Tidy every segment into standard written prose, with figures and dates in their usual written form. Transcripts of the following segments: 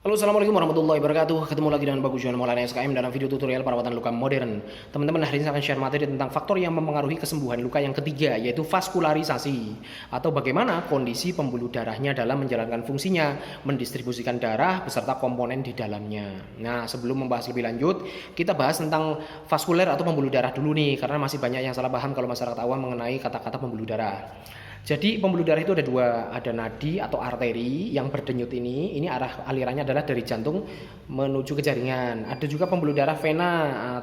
Halo, assalamualaikum warahmatullahi wabarakatuh. Ketemu lagi dengan Bagus Juan Maulana SKM dalam video tutorial perawatan luka modern. Teman-teman, hari ini saya akan share materi tentang faktor yang mempengaruhi kesembuhan luka yang ketiga, yaitu vaskularisasi, atau bagaimana kondisi pembuluh darahnya dalam menjalankan fungsinya, mendistribusikan darah beserta komponen di dalamnya. Nah, sebelum membahas lebih lanjut, kita bahas tentang vaskuler atau pembuluh darah dulu nih, karena masih banyak yang salah paham kalau masyarakat awam mengenai kata-kata pembuluh darah. Jadi pembuluh darah itu ada dua, ada nadi atau arteri yang berdenyut ini arah alirannya adalah dari jantung menuju ke jaringan. Ada juga pembuluh darah vena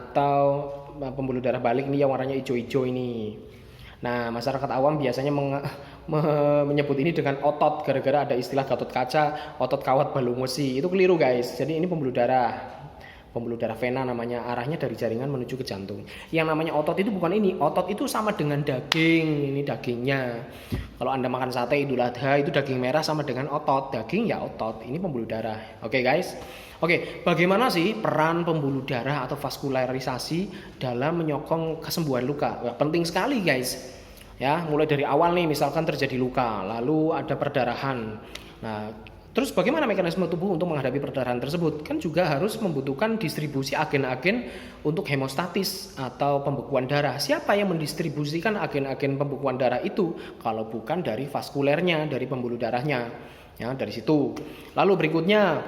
atau pembuluh darah balik ini yang warnanya hijau-hijau ini. Nah, masyarakat awam biasanya menyebut ini dengan otot gara-gara ada istilah Gatot Kaca, otot kawat balung wesi. Itu keliru guys. Jadi ini pembuluh darah vena namanya, arahnya dari jaringan menuju ke jantung. Yang namanya otot itu bukan ini, otot itu sama dengan daging, ini dagingnya. Kalau Anda makan sate Idul Adha itu daging merah sama dengan otot, daging ya otot, ini pembuluh darah. Oke guys. Oke, bagaimana sih peran pembuluh darah atau vaskularisasi dalam menyokong kesembuhan luka? Wah, penting sekali guys. Ya, mulai dari awal nih, misalkan terjadi luka, lalu ada perdarahan. Nah, terus bagaimana mekanisme tubuh untuk menghadapi perdarahan tersebut? Kan juga harus membutuhkan distribusi agen-agen untuk hemostatis atau pembekuan darah. Siapa yang mendistribusikan agen-agen pembekuan darah itu? Kalau bukan dari vaskulernya, dari pembuluh darahnya. Ya, dari situ. Lalu berikutnya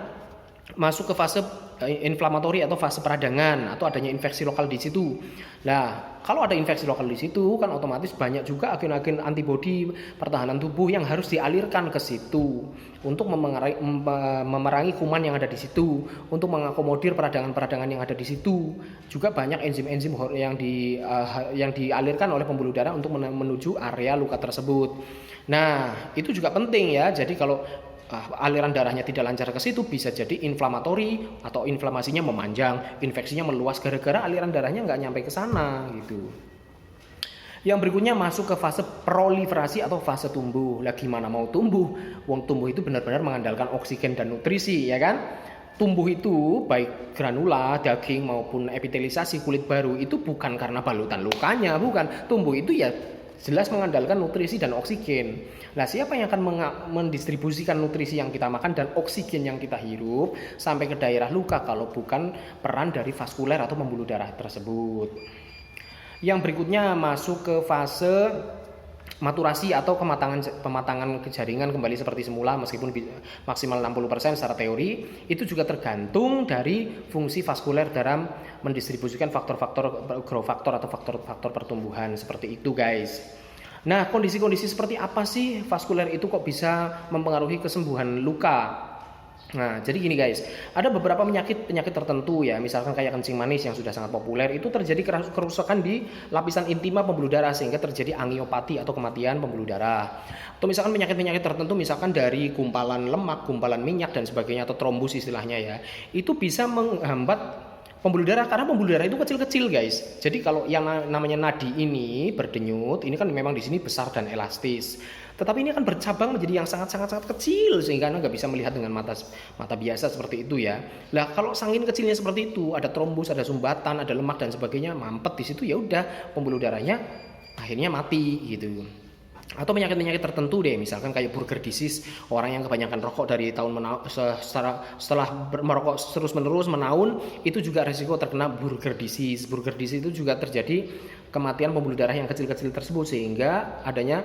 masuk ke fase inflamatori atau fase peradangan atau adanya infeksi lokal di situ. Nah, kalau ada infeksi lokal di situ kan otomatis banyak juga agen-agen antibodi pertahanan tubuh yang harus dialirkan ke situ untuk memerangi kuman yang ada di situ, untuk mengakomodir peradangan-peradangan yang ada di situ. Juga banyak enzim-enzim yang dialirkan oleh pembuluh darah untuk menuju area luka tersebut. Nah, itu juga penting ya. Jadi kalau aliran darahnya tidak lancar ke situ bisa jadi inflamatori atau inflamasinya memanjang, infeksinya meluas gara-gara aliran darahnya nggak nyampe ke sana gitu. Yang berikutnya masuk ke fase proliferasi atau fase tumbuh. Lah gimana mau tumbuh? Wong tumbuh itu benar-benar mengandalkan oksigen dan nutrisi, ya kan? Tumbuh itu baik granula, daging maupun epitelisasi kulit baru itu bukan karena balutan lukanya, bukan. Tumbuh itu ya jelas mengandalkan nutrisi dan oksigen. Nah, siapa yang akan mendistribusikan nutrisi yang kita makan dan oksigen yang kita hirup sampai ke daerah luka kalau bukan peran dari vaskuler atau pembuluh darah tersebut. Yang berikutnya masuk ke fase maturasi atau pematangan jaringan kembali seperti semula meskipun maksimal 60% secara teori. Itu juga tergantung dari fungsi vaskuler dalam mendistribusikan faktor-faktor growth factor atau faktor-faktor pertumbuhan seperti itu guys. Nah, kondisi-kondisi seperti apa sih vaskuler itu kok bisa mempengaruhi kesembuhan luka? Nah, jadi gini guys, ada beberapa penyakit tertentu ya, misalkan kayak kencing manis yang sudah sangat populer, itu terjadi kerusakan di lapisan intima pembuluh darah sehingga terjadi angiopati atau kematian pembuluh darah. Atau misalkan penyakit-penyakit tertentu, misalkan dari gumpalan lemak, gumpalan minyak dan sebagainya atau trombus istilahnya ya, itu bisa menghambat pembuluh darah karena pembuluh darah itu kecil-kecil guys. Jadi kalau yang namanya nadi ini berdenyut, ini kan memang di sini besar dan elastis. Tetapi ini akan bercabang menjadi yang sangat kecil sehingga Anda nggak bisa melihat dengan mata biasa seperti itu ya. Lah kalau saking kecilnya seperti itu, ada trombus, ada sumbatan, ada lemak dan sebagainya, mampet di situ ya udah pembuluh darahnya akhirnya mati gitu. Atau penyakit-penyakit tertentu deh, misalkan kayak burger disease, orang yang kebanyakan rokok dari setelah merokok terus-menerus menaun, itu juga risiko terkena burger disease. Burger disease itu juga terjadi kematian pembuluh darah yang kecil-kecil tersebut sehingga adanya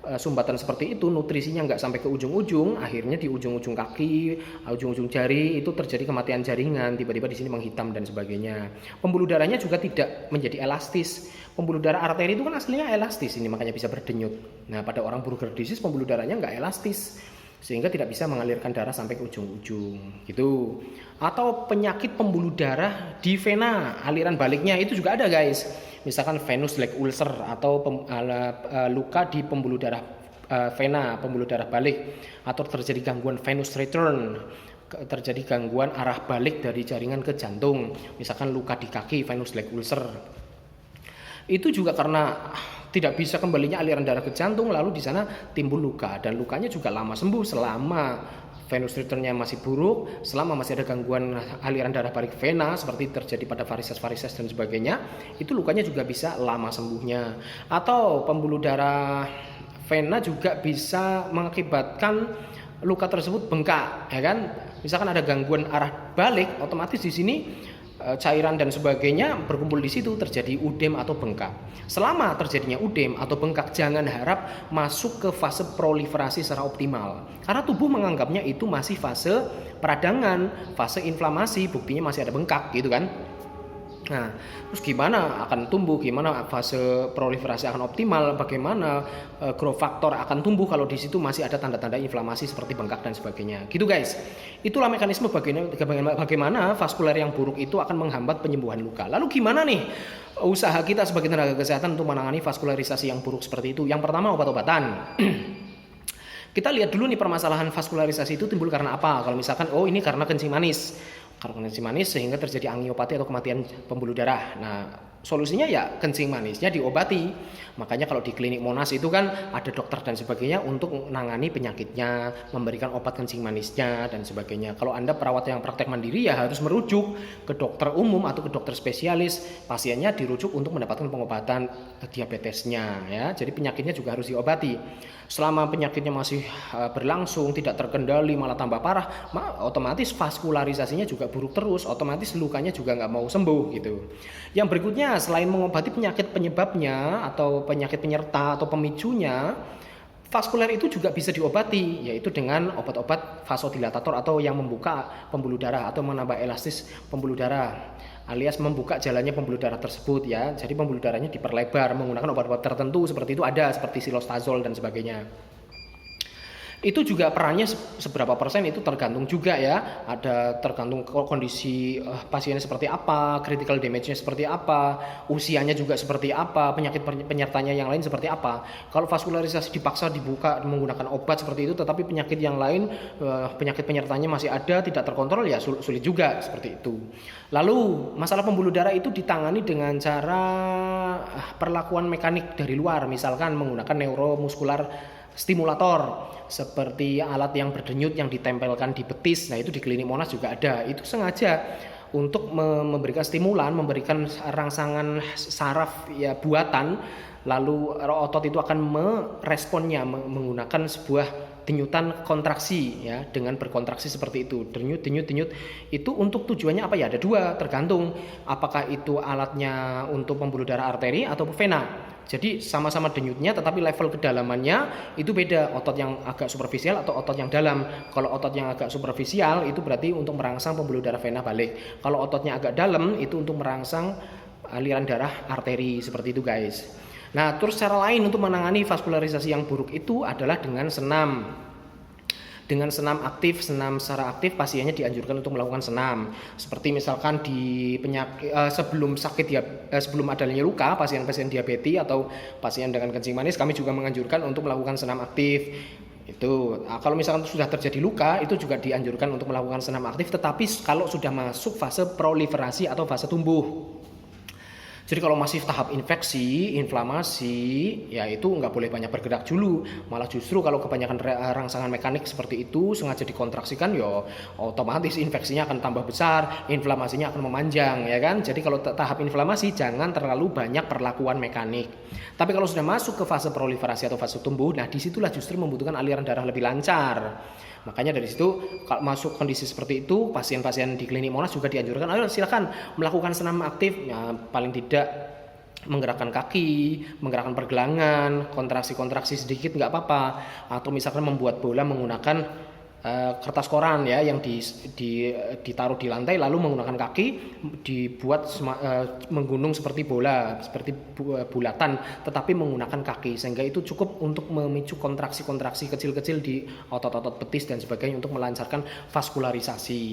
sumbatan seperti itu, nutrisinya nggak sampai ke ujung-ujung, akhirnya di ujung-ujung kaki, ujung-ujung jari itu terjadi kematian jaringan, tiba-tiba di sini menghitam dan sebagainya. Pembuluh darahnya juga tidak menjadi elastis. Pembuluh darah arteri itu kan aslinya elastis, ini makanya bisa berdenyut. Nah, pada orang burger disease pembuluh darahnya nggak elastis sehingga tidak bisa mengalirkan darah sampai ke ujung-ujung gitu. Atau penyakit pembuluh darah di vena, aliran baliknya itu juga ada guys. Misalkan venous leg ulcer atau luka di pembuluh darah vena, pembuluh darah balik, atau terjadi gangguan venous return, terjadi gangguan arah balik dari jaringan ke jantung, misalkan luka di kaki venous leg ulcer. Itu juga karena tidak bisa kembalinya aliran darah ke jantung, lalu di sana timbul luka dan lukanya juga lama sembuh selama venous return-nya masih buruk, selama masih ada gangguan aliran darah balik vena seperti terjadi pada varises dan sebagainya, itu lukanya juga bisa lama sembuhnya. Atau pembuluh darah vena juga bisa mengakibatkan luka tersebut bengkak, ya kan? Misalkan ada gangguan arah balik, otomatis di sini cairan dan sebagainya berkumpul di situ, terjadi udem atau bengkak. Selama terjadinya udem atau bengkak, jangan harap masuk ke fase proliferasi secara optimal, karena tubuh menganggapnya itu masih fase peradangan, fase inflamasi, buktinya masih ada bengkak gitu kan. Nah, terus gimana akan tumbuh, gimana fase proliferasi akan optimal, bagaimana growth factor akan tumbuh kalau di situ masih ada tanda-tanda inflamasi seperti bengkak dan sebagainya. Gitu guys. Itulah mekanisme bagaimana vaskuler yang buruk itu akan menghambat penyembuhan luka. Lalu gimana nih usaha kita sebagai tenaga kesehatan untuk menangani vaskularisasi yang buruk seperti itu? Yang pertama, obat-obatan. Kita lihat dulu nih permasalahan vaskularisasi itu timbul karena apa. Kalau misalkan ini karena kencing manis. Karena kencing manis sehingga terjadi angiopati atau kematian pembuluh darah. Nah, solusinya ya kencing manisnya diobati. Makanya kalau di klinik Monas itu kan ada dokter dan sebagainya untuk menangani penyakitnya, memberikan obat kencing manisnya dan sebagainya. Kalau Anda perawat yang praktek mandiri ya harus merujuk ke dokter umum atau ke dokter spesialis. Pasiennya dirujuk untuk mendapatkan pengobatan diabetesnya ya. Jadi penyakitnya juga harus diobati. Selama penyakitnya masih berlangsung, tidak terkendali, malah tambah parah, otomatis vaskularisasinya juga buruk terus, otomatis lukanya juga nggak mau sembuh gitu. Yang berikutnya, selain mengobati penyakit penyebabnya atau penyakit penyerta atau pemicunya, vaskuler itu juga bisa diobati, yaitu dengan obat-obat vasodilatator atau yang membuka pembuluh darah atau menambah elastis pembuluh darah, alias membuka jalannya pembuluh darah tersebut ya. Jadi pembuluh darahnya diperlebar menggunakan obat-obat tertentu seperti itu ada, seperti silostazol dan sebagainya. Itu juga perannya seberapa persen itu tergantung juga ya. Ada tergantung kondisi pasiennya seperti apa, critical damage-nya seperti apa, usianya juga seperti apa, penyakit penyertanya yang lain seperti apa. Kalau vaskularisasi dipaksa dibuka menggunakan obat seperti itu, tetapi penyakit yang lain, penyakit penyertanya masih ada, tidak terkontrol ya sulit juga seperti itu. Lalu masalah pembuluh darah itu ditangani dengan cara perlakuan mekanik dari luar, misalkan menggunakan neuromuskular stimulator seperti alat yang berdenyut yang ditempelkan di betis. Nah, itu di klinik Monas juga ada. Itu sengaja untuk memberikan stimulan, memberikan rangsangan saraf ya buatan, lalu otot itu akan meresponnya menggunakan sebuah denyutan kontraksi ya, dengan berkontraksi seperti itu. Denyut itu untuk tujuannya apa ya? Ada dua, tergantung apakah itu alatnya untuk pembuluh darah arteri atau vena. Jadi sama-sama denyutnya tetapi level kedalamannya itu beda, otot yang agak superficial atau otot yang dalam. Kalau otot yang agak superficial itu berarti untuk merangsang pembuluh darah vena balik. Kalau ototnya agak dalam itu untuk merangsang aliran darah arteri, seperti itu guys. Nah, terus cara lain untuk menangani vaskularisasi yang buruk itu adalah dengan senam. Dengan senam secara aktif pasiennya dianjurkan untuk melakukan senam. Seperti misalkan di penyakit sebelum adanya luka, pasien-pasien diabetes atau pasien dengan kencing manis, kami juga menganjurkan untuk melakukan senam aktif. Itu kalau misalkan sudah terjadi luka, itu juga dianjurkan untuk melakukan senam aktif, tetapi kalau sudah masuk fase proliferasi atau fase tumbuh. Jadi kalau masih tahap infeksi, inflamasi, ya itu nggak boleh banyak bergerak dulu. Malah justru kalau kebanyakan rangsangan mekanik seperti itu sengaja dikontraksikan, ya otomatis infeksinya akan tambah besar, inflamasinya akan memanjang, ya kan? Jadi kalau tahap inflamasi jangan terlalu banyak perlakuan mekanik. Tapi kalau sudah masuk ke fase proliferasi atau fase tumbuh, nah disitulah justru membutuhkan aliran darah lebih lancar. Makanya dari situ kalau masuk kondisi seperti itu, pasien-pasien di klinik Monas juga dianjurkan, ayo silakan melakukan senam aktif, ya, paling tidak menggerakkan kaki, menggerakkan pergelangan, kontraksi-kontraksi sedikit nggak apa-apa, atau misalkan membuat bola menggunakan kertas koran ya yang ditaruh di lantai, lalu menggunakan kaki dibuat menggunung seperti bola, seperti bulatan, tetapi menggunakan kaki, sehingga itu cukup untuk memicu kontraksi-kontraksi kecil-kecil di otot-otot betis dan sebagainya untuk melancarkan vaskularisasi.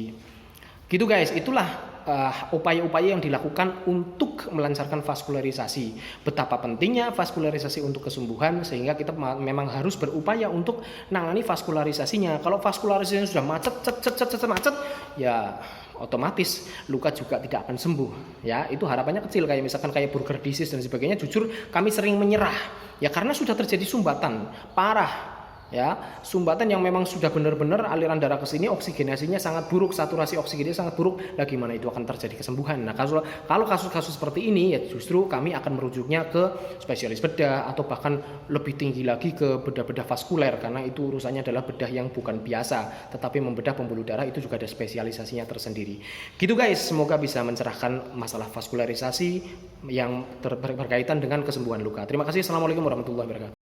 Gitu guys, itulah upaya-upaya yang dilakukan untuk melancarkan vaskularisasi. Betapa pentingnya vaskularisasi untuk kesembuhan, sehingga kita memang harus berupaya untuk nangani vaskularisasinya. Kalau vaskularisasinya sudah macet, ya otomatis luka juga tidak akan sembuh. Ya, itu harapannya kecil, kayak misalkan kayak burger disease dan sebagainya. Jujur kami sering menyerah, ya karena sudah terjadi sumbatan parah. ya, sumbatan yang memang sudah benar-benar aliran darah ke sini oksigenasinya sangat buruk, saturasi oksigennya sangat buruk, lah gimana itu akan terjadi kesembuhan. Nah, kalau kasus-kasus seperti ini ya justru kami akan merujuknya ke spesialis bedah atau bahkan lebih tinggi lagi ke bedah-bedah vaskuler, karena itu urusannya adalah bedah yang bukan biasa, tetapi membedah pembuluh darah itu juga ada spesialisasinya tersendiri. Gitu guys, semoga bisa mencerahkan masalah vaskularisasi yang berkaitan dengan kesembuhan luka. Terima kasih. Assalamualaikum warahmatullahi wabarakatuh.